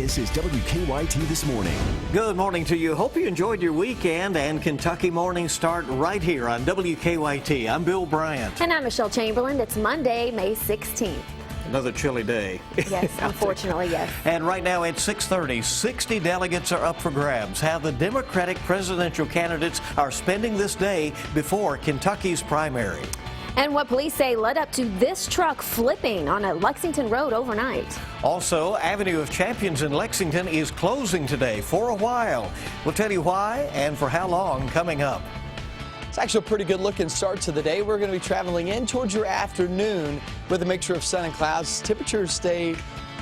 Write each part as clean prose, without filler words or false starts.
This is WKYT This Morning. Good morning to you. Hope you enjoyed your weekend, and Kentucky mornings start right here on WKYT. I'm Bill Bryant. And I'm Michelle Chamberlain. It's Monday, May 16th. Another chilly day. Yes, unfortunately, yes. And right now at 6:30, 60 delegates are up for grabs. How the Democratic presidential candidates are spending this day before Kentucky's primary. And what police say led up to this truck flipping on a Lexington road overnight. Also, Avenue of Champions in Lexington is closing today for a while. We'll tell you why and for how long coming up. It's actually a pretty good looking start to the day. We're going to be traveling in towards your afternoon with a mixture of sun and clouds. Temperatures stay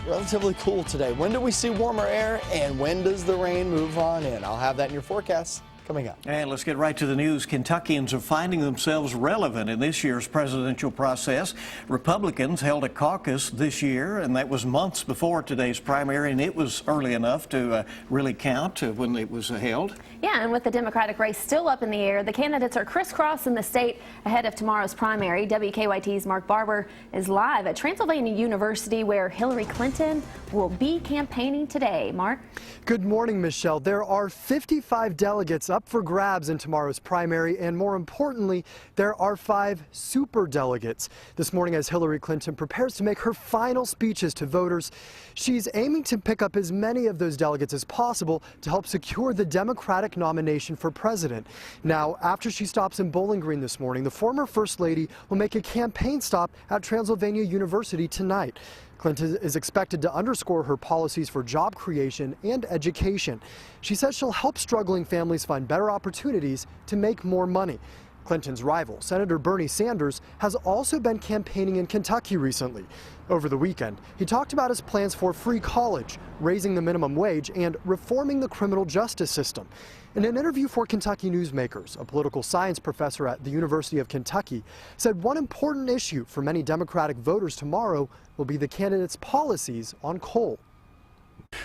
relatively cool today. When do we see warmer air, and when does the rain move on in? I'll have that in your forecast coming up. And let's get right to the news. Kentuckians are finding themselves relevant in this year's presidential process. Republicans held a caucus this year, and that was months before today's primary, and it was early enough to really count when it was held. Yeah, and with the Democratic race still up in the air, the candidates are crisscrossing the state ahead of tomorrow's primary. WKYT's Mark Barber is live at Transylvania University, where Hillary Clinton will be campaigning today. Mark? Good morning, Michelle. There are 55 delegates up for grabs in tomorrow's primary, and more importantly, there are 5 super delegates. This morning, as Hillary Clinton prepares to make her final speeches to voters, she's aiming to pick up as many of those delegates as possible to help secure the Democratic nomination for president. Now, after she stops in Bowling Green this morning, the former First Lady will make a campaign stop at Transylvania University tonight. Clinton is expected to underscore her policies for job creation and education. She says she'll help struggling families find better opportunities to make more money. Clinton's rival, Senator Bernie Sanders, has also been campaigning in Kentucky recently. Over the weekend, he talked about his plans for free college, raising the minimum wage, and reforming the criminal justice system. In an interview for Kentucky Newsmakers, a political science professor at the University of Kentucky said one important issue for many Democratic voters tomorrow will be the candidates' policies on coal.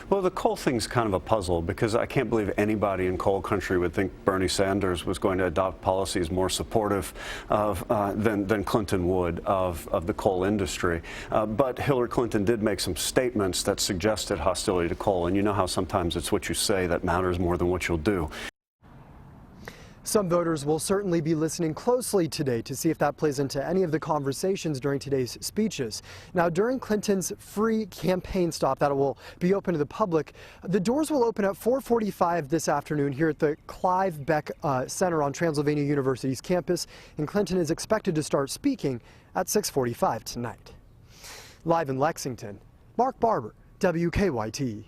Well, the coal thing's kind of a puzzle, because I can't believe anybody in coal country would think Bernie Sanders was going to adopt policies more supportive of than Clinton would of the coal industry. But Hillary Clinton did make some statements that suggested hostility to coal, and you know how sometimes it's what you say that matters more than what you'll do. Some voters will certainly be listening closely today to see if that plays into any of the conversations during today's speeches. Now, during Clinton's free campaign stop that will be open to the public, the doors will open at 4:45 this afternoon here at the Clive Beck Center on Transylvania University's campus, and Clinton is expected to start speaking at 6:45 tonight. Live in Lexington, Mark Barber, WKYT.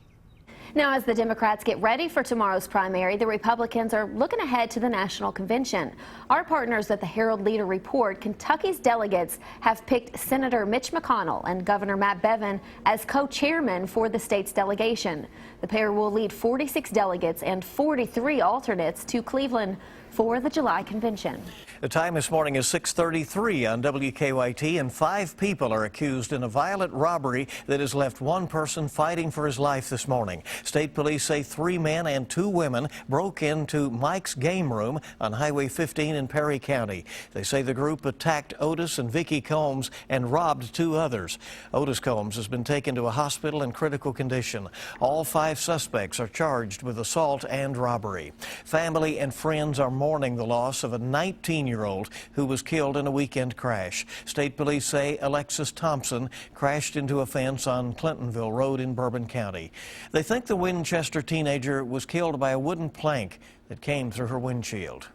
Now, as the Democrats get ready for tomorrow's primary, the Republicans are looking ahead to the national convention. Our partners at the Herald Leader report Kentucky's delegates have picked Senator Mitch McConnell and Governor Matt Bevin as co-chairmen for the state's delegation. The pair will lead 46 delegates and 43 alternates to Cleveland for the July convention. The time this morning is 6:33 on WKYT, and 5 people are accused in a violent robbery that has left one person fighting for his life this morning. State police say 3 men and 2 women broke into Mike's Game Room on Highway 15 in Perry County. They say the group attacked Otis and Vicky Combs and robbed 2 others. Otis Combs has been taken to a hospital in critical condition. All 5 suspects are charged with assault and robbery. Family and friends are mourning the loss of a 19-year-old who was killed in a weekend crash. State police say Alexis Thompson crashed into a fence on Clintonville Road in Bourbon County. They think the Winchester teenager was killed by a wooden plank that came through her windshield.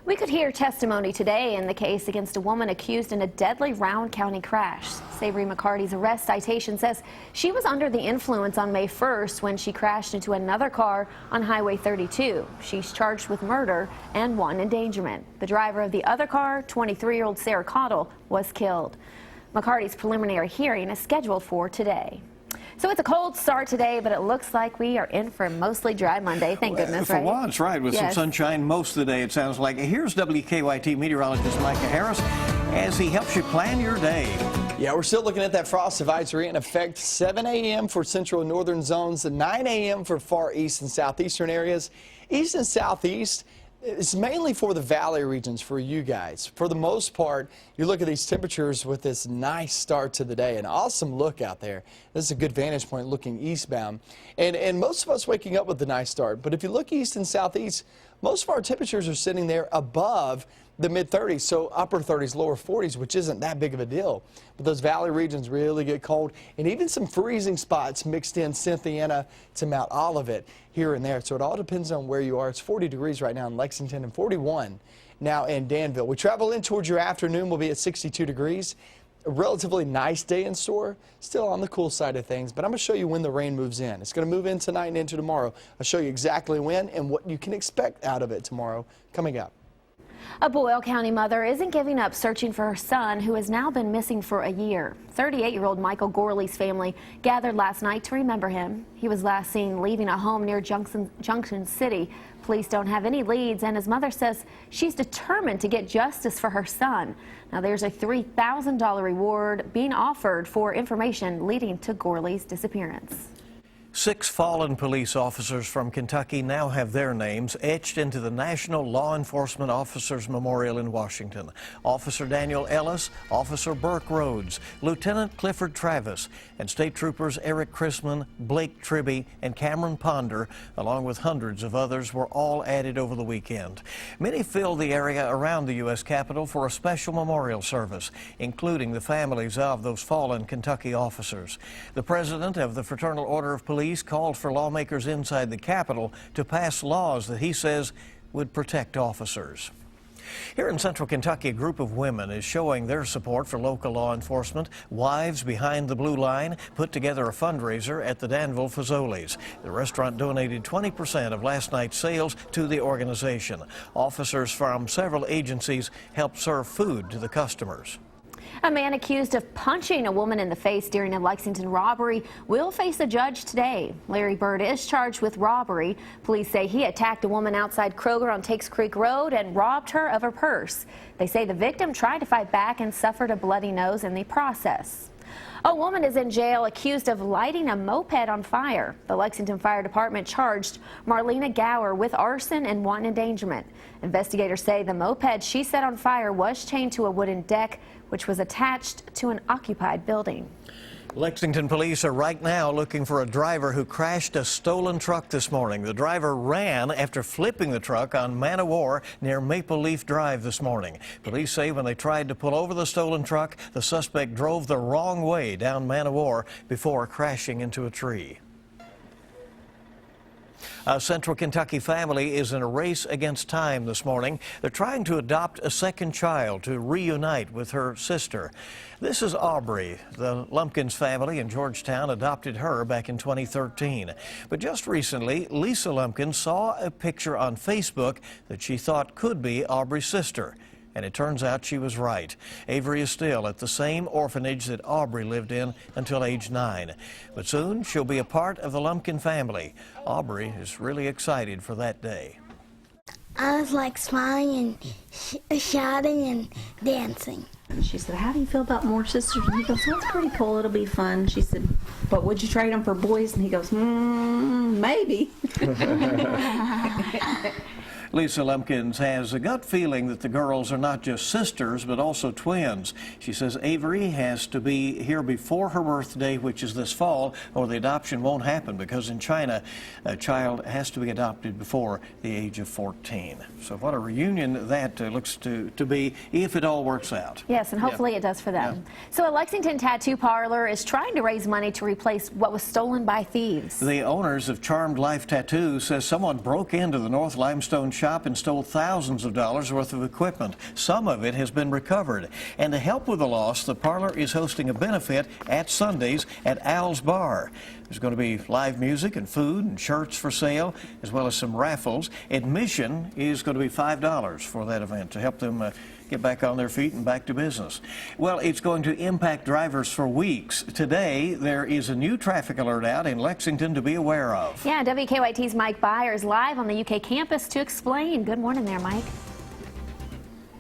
We could hear testimony today in the case against a woman accused in a deadly Round County crash. Savory McCarty's arrest citation says she was under the influence on May 1st when she crashed into another car on Highway 32. She's charged with murder and 1 endangerment. The driver of the other car, 23-year-old Sarah Cottle, was killed. McCarty's preliminary hearing is scheduled for today. So it's a cold start today, but it looks like we are in for a mostly dry Monday. Thank goodness, right? For once, right, with some sunshine most of the day, it sounds like. Here's WKYT meteorologist Micah Harris as he helps you plan your day. Yeah, we're still looking at that frost advisory in effect. 7 a.m. for central and northern zones, 9 a.m. for far east and southeastern areas. East and southeast, It's mainly for the valley regions for you guys. For the most part, you look at these temperatures with this nice start to the day. An awesome look out there. This is a good vantage point looking eastbound. And most of us waking up with a nice start. But if you look east and southeast, most of our temperatures are sitting there above the mid-30s, so upper 30s, lower 40s, which isn't that big of a deal. But those valley regions really get cold, and even some freezing spots mixed in Cynthiana to Mount Olivet here and there. So it all depends on where you are. It's 40 degrees right now in Lexington and 41 now in Danville. We travel in towards your afternoon. We'll be at 62 degrees. A relatively nice day in store, still on the cool side of things, but I'm going to show you when the rain moves in. It's going to move in tonight and into tomorrow. I'll show you exactly when and what you can expect out of it tomorrow coming up. A Boyle County mother isn't giving up searching for her son, who has now been missing for a year. 38-year-old Michael Gorley's family gathered last night to remember him. He was last seen leaving a home near Junction City. Police don't have any leads, and his mother says she's determined to get justice for her son. Now, there's a $3,000 reward being offered for information leading to Gorley's disappearance. 6 fallen police officers from Kentucky now have their names etched into the National Law Enforcement Officers Memorial in Washington. Officer Daniel Ellis, Officer Burke Rhodes, Lieutenant Clifford Travis, and State Troopers Eric Chrisman, Blake Tribby, and Cameron Ponder, along with hundreds of others, were all added over the weekend. Many filled the area around the U.S. Capitol for a special memorial service, including the families of those fallen Kentucky officers. The president of the Fraternal Order of Police called for lawmakers inside the Capitol to pass laws that he says would protect officers. Here in central Kentucky, a group of women is showing their support for local law enforcement. Wives Behind the Blue Line put together a fundraiser at the Danville Fazoli's. The restaurant donated 20% of last night's sales to the organization. Officers from several agencies helped serve food to the customers. A man accused of punching a woman in the face during a Lexington robbery will face a judge today. Larry Bird is charged with robbery. Police say he attacked a woman outside Kroger on Takes Creek Road and robbed her of her purse. They say the victim tried to fight back and suffered a bloody nose in the process. A woman is in jail accused of lighting a moped on fire. The Lexington Fire Department charged Marlena Gower with arson and wanton endangerment. Investigators say the moped she set on fire was chained to a wooden deck, which was attached to an occupied building. Lexington police are right now looking for a driver who crashed a stolen truck this morning. The driver ran after flipping the truck on Man o' War near Maple Leaf Drive this morning. Police say when they tried to pull over the stolen truck, the suspect drove the wrong way down Man o' War before crashing into a tree. A Central Kentucky family is in a race against time this morning. They're trying to adopt a second child to reunite with her sister. This is Aubrey. The Lumpkins family in Georgetown adopted her back in 2013. But just recently, Lisa Lumpkin saw a picture on Facebook that she thought could be Aubrey's sister. And it turns out she was right. Avery is still at the same orphanage that Aubrey lived in until age 9. But soon she'll be a part of the Lumpkin family. Aubrey is really excited for that day. I was like smiling and shouting and dancing. She said, "How do you feel about more sisters?" And he goes, "Well, it's pretty cool. It'll be fun." She said, "But would you trade them for boys?" And he goes, "Maybe." Lisa Lumpkins has a gut feeling that the girls are not just sisters, but also twins. She says Avery has to be here before her birthday, which is this fall, or the adoption won't happen, because in China, a child has to be adopted before the age of 14. So what a reunion that looks to be, if it all works out. Yes, and hopefully it does for them. Yeah. So a Lexington tattoo parlor is trying to raise money to replace what was stolen by thieves. The owners of Charmed Life Tattoo says someone broke into the North Limestone shop and stole thousands of dollars worth of equipment. Some of it has been recovered. And to help with the loss, the parlor is hosting a benefit at Sundays at Al's Bar. There's going to be live music and food and shirts for sale, as well as some raffles. Admission is going to be $5 for that event to help them get back on their feet and back to business. Well, it's going to impact drivers for weeks. Today, there is a new traffic alert out in Lexington to be aware of. Yeah, WKYT's Mike Byers live on the UK campus to explain. Good morning there, Mike.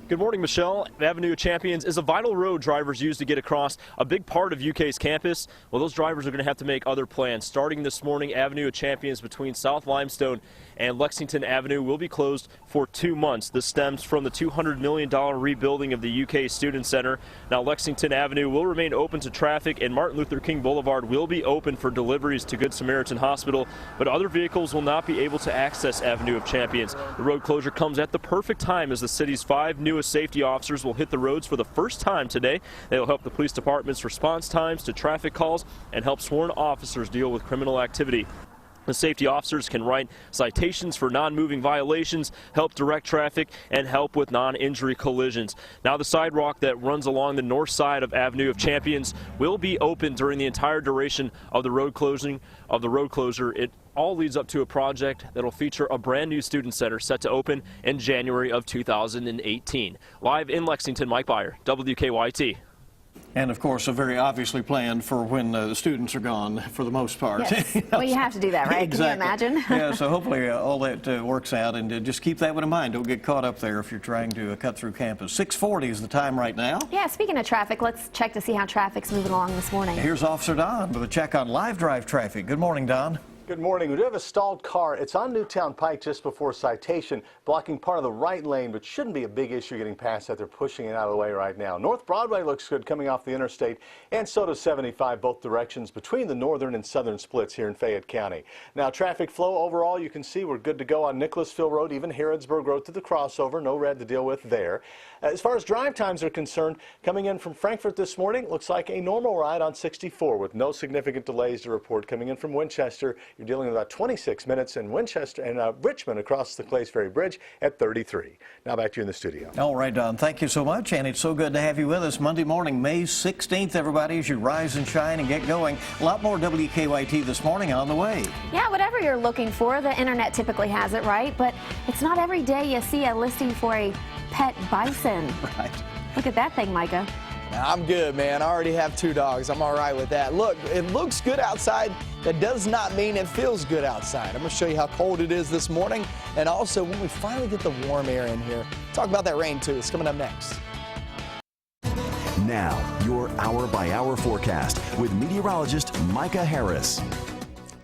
Good morning, Michelle. Avenue of Champions is a vital road drivers use to get across a big part of UK's campus. Well, those drivers are going to have to make other plans. Starting this morning, Avenue of Champions between South Limestone and Lexington Avenue will be closed for 2 months. This stems from the $200 million rebuilding of the UK Student Center. Now, Lexington Avenue will remain open to traffic, and Martin Luther King Boulevard will be open for deliveries to Good Samaritan Hospital, but other vehicles will not be able to access Avenue of Champions. The road closure comes at the perfect time as the city's 5 newest safety officers will hit the roads for the first time today. They will help the police department's response times to traffic calls and help sworn officers deal with criminal activity. The safety officers can write citations for non-moving violations, help direct traffic, and help with non-injury collisions. Now, the sidewalk that runs along the north side of Avenue of Champions will be open during the entire duration of the road closure. It all leads up to a project that will feature a brand new student center set to open in January of 2018. Live in Lexington, Mike Byer, WKYT. And of course, very obviously planned for when the students are gone for the most part. Yes. Well, you have to do that, right? Exactly. Can you imagine? Yeah, so hopefully all that works out, and just keep that one in mind. Don't get caught up there if you're trying to cut through campus. 6:40 is the time right now. Yeah, speaking of traffic, let's check to see how traffic's moving along this morning. Here's Officer Don with a check on live drive traffic. Good morning, Don. Good morning. We do have a stalled car. It's on Newtown Pike just before Citation, blocking part of the right lane, but shouldn't be a big issue getting past that. They're pushing it out of the way right now. North Broadway looks good coming off the interstate, and so does 75 both directions between the northern and southern splits here in Fayette County. Now, traffic flow overall, you can see we're good to go on Nicholasville Road, even Harrodsburg Road to the crossover. No red to deal with there. As far as drive times are concerned, coming in from Frankfort this morning, looks like a normal ride on 64 with no significant delays to report. Coming in from Winchester, you're dealing with about 26 minutes, and Winchester and Richmond across the Clays Ferry Bridge at 33. Now back to you in the studio. All right, Don, thank you so much, and it's so good to have you with us Monday morning, May 16th, everybody, as you rise and shine and get going. A lot more WKYT this morning on the way. Yeah, whatever you're looking for, the internet typically has it, right? But it's not every day you see a listing for a pet bison. Right. Look at that thing, Micah. I'm good, man. I already have 2 dogs. I'm all right with that. Look, it looks good outside. That does not mean it feels good outside. I'm going to show you how cold it is this morning, and also when we finally get the warm air in here. Talk about that rain, too. It's coming up next. Now, your hour-by-hour forecast with meteorologist Micah Harris.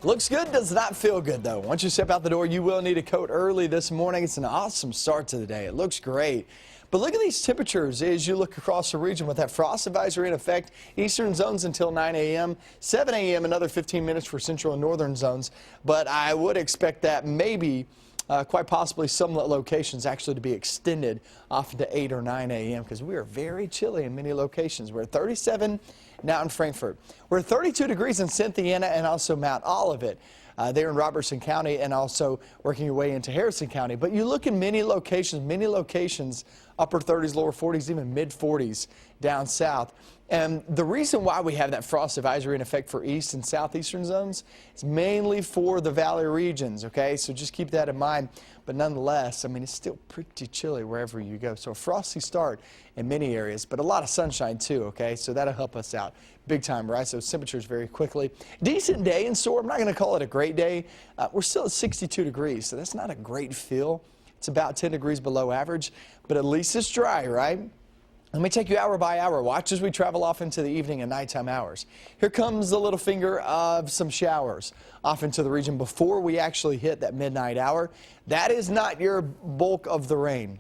Looks good, does not feel good, though. Once you step out the door, you will need a coat early this morning. It's an awesome start to the day. It looks great. But look at these temperatures as you look across the region with that frost advisory in effect. Eastern zones until 9 a.m., 7 a.m., another 15 minutes for central and northern zones. But I would expect that maybe, quite possibly, some locations actually to be extended off into 8 or 9 a.m. because we are very chilly in many locations. We're at 37 now in Frankfort. We're at 32 degrees in Cynthiana and also Mount Olivet. There in Robertson County, and also working your way into Harrison County. But you look in many locations, upper 30s, lower 40s, even mid 40s down south. And the reason why we have that frost advisory in effect for east and southeastern zones is mainly for the valley regions, okay? So just keep that in mind. But nonetheless, I mean, it's still pretty chilly wherever you go. So a frosty start in many areas, but a lot of sunshine too, okay? So that'll help us out big time, rise those temperatures very quickly. Decent day in store. I'm not going to call it a great day. We're still at 62 degrees, so that's not a great feel. It's about 10 degrees below average, but at least it's dry, right? Let me take you hour by hour. Watch as we travel off into the evening and nighttime hours. Here comes the little finger of some showers off into the region before we actually hit that midnight hour. That is not your bulk of the rain.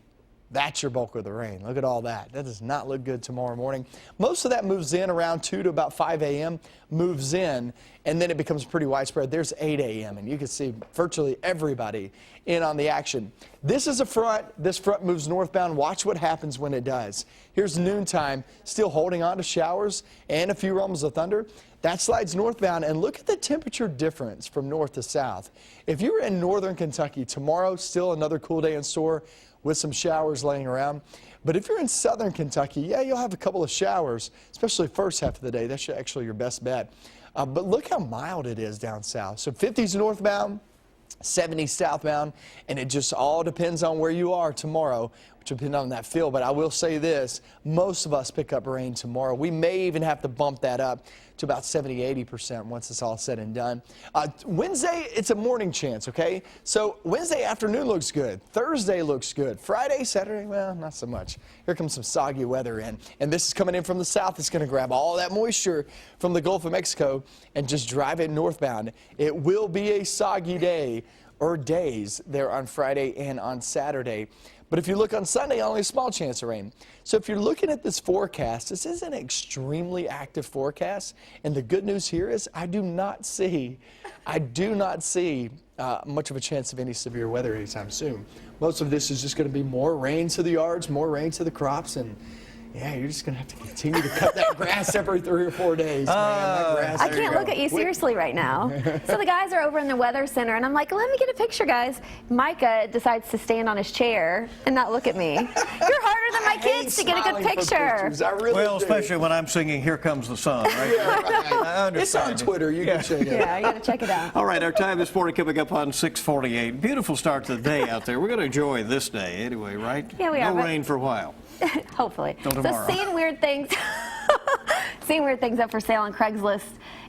That's your bulk of the rain. Look at all that. That does not look good tomorrow morning. Most of that moves in around 2 to about 5 a.m., moves in, and then it becomes pretty widespread. There's 8 a.m., and you can see virtually everybody in on the action. This is a front. This front moves northbound. Watch what happens when it does. Here's noontime, still holding on to showers and a few rumbles of thunder. That slides northbound, and look at the temperature difference from north to south. If you were in northern Kentucky, tomorrow still another cool day in store with some showers laying around. But if you're in southern Kentucky, yeah, you'll have a couple of showers, especially first half of the day. That's actually your best bet. But look how mild it is down south. So 50s northbound, 70s southbound, and it just all depends on where you are tomorrow. depending on that feel. But I will say this, most of us pick up rain tomorrow. We may even have to bump that up to about 70-80% once it's all said and done. Wednesday, it's a morning chance, okay? So Wednesday afternoon looks good. Thursday looks good. Friday, Saturday, well, not so much. Here comes some soggy weather in. And this is coming in from the south. It's going to grab all that moisture from the Gulf of Mexico and just drive it northbound. It will be a soggy day or days there on Friday and on Saturday. But if you look on Sunday, only a small chance of rain. So if you're looking at this forecast, this is an extremely active forecast. And the good news here is I do not see much of a chance of any severe weather anytime soon. Most of this is just going to be more rain to the yards, more rain to the crops, and yeah, you're just going to have to continue to cut that grass every 3 or 4 days, man. That grass, I can't look at you seriously right now. So the guys are over in the weather center, and I'm like, let me get a picture, guys. Micah decides to stand on his chair and not look at me. You're harder than my kids to get a good picture. I really Well, do. especially when I'm singing Here Comes the Sun, right? Yeah, right. I understand. It's on Twitter. You can check it out. Yeah, you got to check it out. All right, our time this morning coming up on 6:48. Beautiful start to the day out there. We're going to enjoy this day anyway, right? Yeah, we are. No rain for a while. Hopefully. Till tomorrow. So seeing weird things up for sale on Craigslist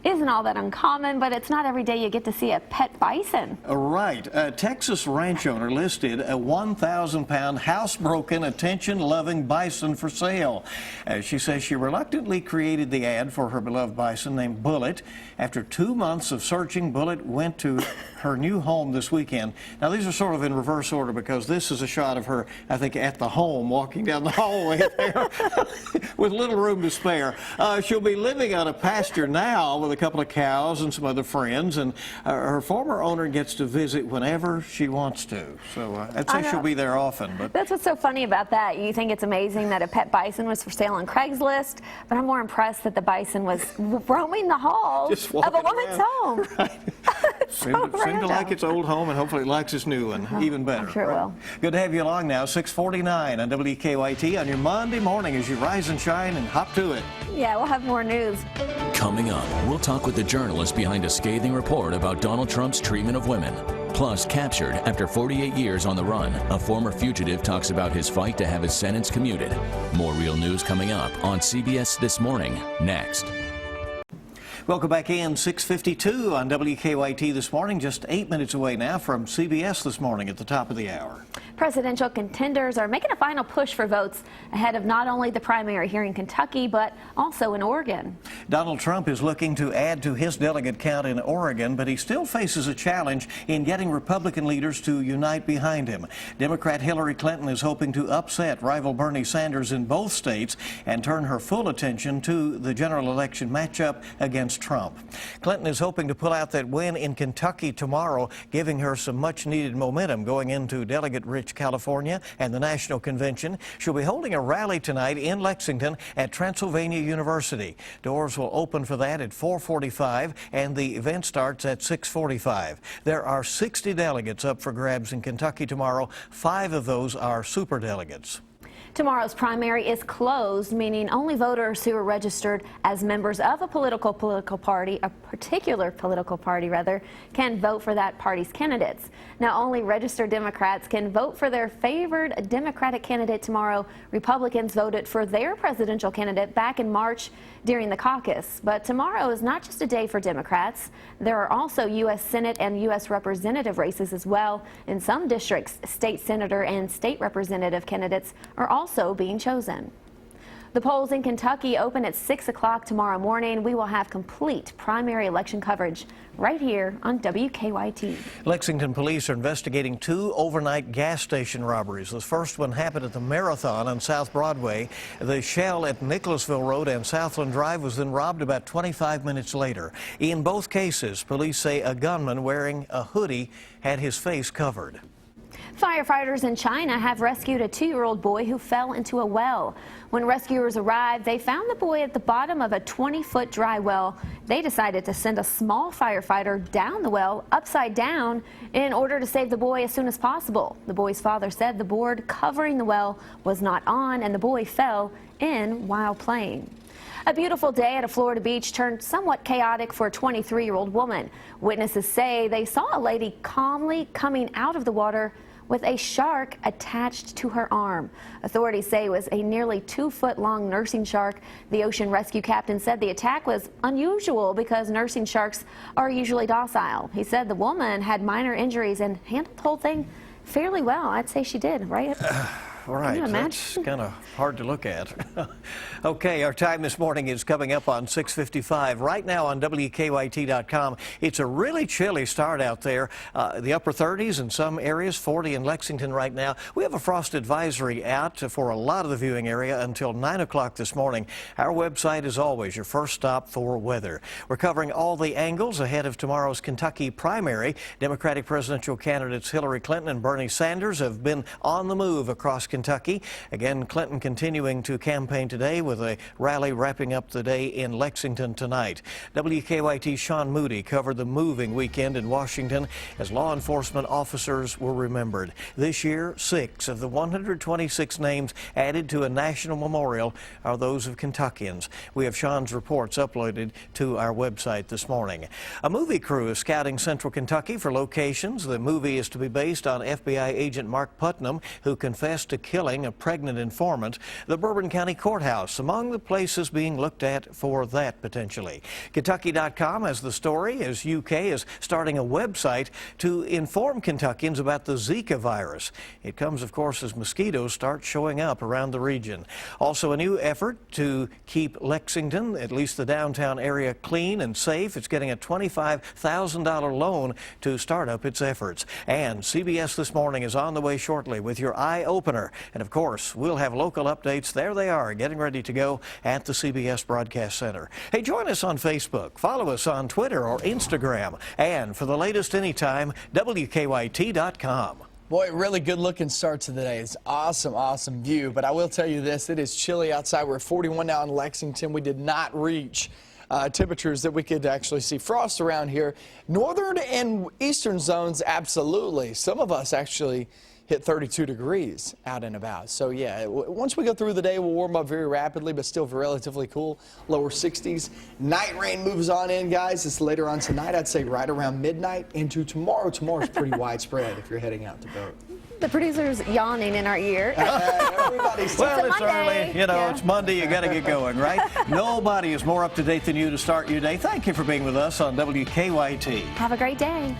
isn't all that uncommon, but it's not every day you get to see a pet bison. Right. A Texas ranch owner listed a 1,000-pound housebroken, attention-loving bison for sale. She says she reluctantly created the ad for her beloved bison named Bullet. After 2 months of searching, Bullet went to her new home this weekend. Now, these are sort of in reverse order because this is a shot of her, I think, at the home, walking down the hallway there with little room to spare. She'll be living on a pasture now with a couple of cows and some other friends, and her former owner gets to visit whenever she wants to. So I'd say she'll be there often. But that's what's so funny about that. You think it's amazing that a pet bison was for sale on Craigslist, but I'm more impressed that the bison was roaming the halls of a woman's home. Right. Seemed to like its old home, and hopefully it likes its new one even better. I'm sure it will. Good to have you along now. 6:49 on WKYT on your Monday morning as you rise and shine and hop to it. Yeah, we'll have more news. Coming up, we'll talk with the journalist behind a scathing report about Donald Trump's treatment of women. Plus, captured after 48 years on the run, a former fugitive talks about his fight to have his sentence commuted. More real news coming up on CBS This Morning, next. Welcome back in. 6:52 on WKYT this morning, just 8 minutes away now from CBS This Morning at the top of the hour. Presidential contenders are making a final push for votes ahead of not only the primary here in Kentucky, but also in Oregon. Donald Trump is looking to add to his delegate count in Oregon, but he still faces a challenge in getting Republican leaders to unite behind him. Democrat Hillary Clinton is hoping to upset rival Bernie Sanders in both states and turn her full attention to the general election matchup against Trump. Clinton is hoping to pull out that win in Kentucky tomorrow, giving her some much-needed momentum going into delegate-rich California and the national convention. She'll be holding a rally tonight in Lexington at Transylvania University. Doors will open for that at 4:45 and the event starts at 6:45. There are 60 delegates up for grabs in Kentucky tomorrow. 5 of those are superdelegates. Tomorrow's primary is closed, meaning only voters who are registered as members of a particular political party, can vote for that party's candidates. Now, only registered Democrats can vote for their favored Democratic candidate tomorrow. Republicans voted for their presidential candidate back in March during the caucus. But tomorrow is not just a day for Democrats. There are also U.S. Senate and U.S. Representative races as well. In some districts, state senator and state representative candidates are also being chosen. The polls in Kentucky open at 6 o'clock tomorrow morning. We will have complete primary election coverage right here on WKYT. Lexington police are investigating 2 overnight gas station robberies. The first one happened at the Marathon on South Broadway. The Shell at Nicholasville Road and Southland Drive was then robbed about 25 minutes later. In both cases, police say a gunman wearing a hoodie had his face covered. Firefighters in China have rescued a 2-year-old boy who fell into a well. When rescuers arrived, they found the boy at the bottom of a 20-foot dry well. They decided to send a small firefighter down the well upside down in order to save the boy as soon as possible. The boy's father said the board covering the well was not on and the boy fell in while playing. A beautiful day at a Florida beach turned somewhat chaotic for a 23-year-old woman. Witnesses say they saw a lady calmly coming out of the water with a shark attached to her arm. Authorities say it was a nearly 2-foot-long nursing shark. The ocean rescue captain said the attack was unusual because nursing sharks are usually docile. He said the woman had minor injuries and handled the whole thing fairly well. I'd say she did, right? All right, that's kind of hard to look at. Okay, our time this morning is coming up on 6:55. Right now on WKYT.com, it's a really chilly start out there. The upper 30s in some areas, 40 in Lexington right now. We have a frost advisory out for a lot of the viewing area until 9 o'clock this morning. Our website is always your first stop for weather. We're covering all the angles ahead of tomorrow's Kentucky primary. Democratic presidential candidates Hillary Clinton and Bernie Sanders have been on the move across Kentucky. Again, Clinton continuing to campaign today with a rally wrapping up the day in Lexington tonight. WKYT's Sean Moody covered the moving weekend in Washington as law enforcement officers were remembered. This year, 6 of the 126 names added to a national memorial are those of Kentuckians. We have Sean's reports uploaded to our website this morning. A movie crew is scouting central Kentucky for locations. The movie is to be based on FBI agent Mark Putnam, who confessed to killing a pregnant informant. The Bourbon County Courthouse among the places being looked at for that potentially. Kentucky.com has the story as UK is starting a website to inform Kentuckians about the Zika virus. It comes, of course, as mosquitoes start showing up around the region. Also a new effort to keep Lexington, at least the downtown area, clean and safe. It's getting a $25,000 loan to start up its efforts. And CBS This Morning is on the way shortly with your eye opener. And of course, we'll have local updates. There they are, getting ready to go at the CBS Broadcast Center. Hey, join us on Facebook. Follow us on Twitter or Instagram. And for the latest anytime, WKYT.com. Boy, really good looking start to the day. It's awesome view. But I will tell you this, it is chilly outside. We're 41 now in Lexington. We did not reach temperatures that we could actually see frost around here. Northern and eastern zones, absolutely. Some of us actually hit 32 degrees out and about. So yeah, once we go through the day, we'll warm up very rapidly, but still relatively cool, lower 60s. Night rain moves on in, guys. It's later on tonight. I'd say right around midnight into tomorrow. Tomorrow's pretty widespread if you're heading out to vote. The producer's yawning in our ear. Everybody's well, it's early. You know, it's Monday. You got to get going, right? Nobody is more up to date than you to start your day. Thank you for being with us on WKYT. Have a great day.